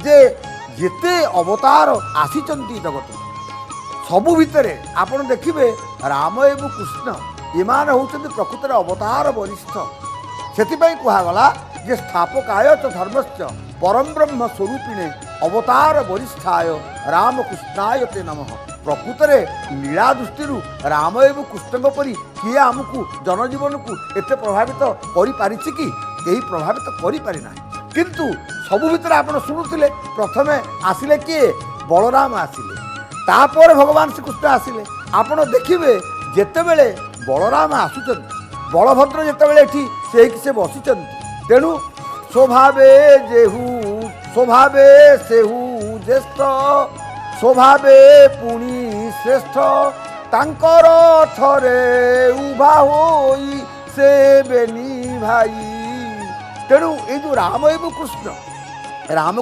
जे जेते अवतार आसीचंती जगत सबु भितरे आपण देखिबे राम एवं कृष्ण एमान होउछन्ति प्रकृतिर अवतार वरिष्ठ सेतिपई कुहागला जे स्थापकाय च धर्मस्य परम ब्रह्म स्वरूपिणे अवतार वरिष्ठाय राम कृष्णाय ते नमः। प्रकृतरे लीला दृष्टि राम एवं कृष्ण परी किए आमको जनजीवन को एत प्रभावित कि कहीं प्रभावित करना किंतु सबु भितर आप शुणुते प्रथमे आसिले किए बलराम आसिले तापर भगवान श्रीकृष्ण आसिले आपण देखिए जितेबले बलराम आसुचंती बलभद्र जितेबले से बसिचंती तेणु स्वभावे सेहु ज्येष्ठ स्वभावे पुणी श्रेष्ठ तांकर थरे उभा होई से बेनी भाई तेणु ये जो राम एवं कृष्ण राम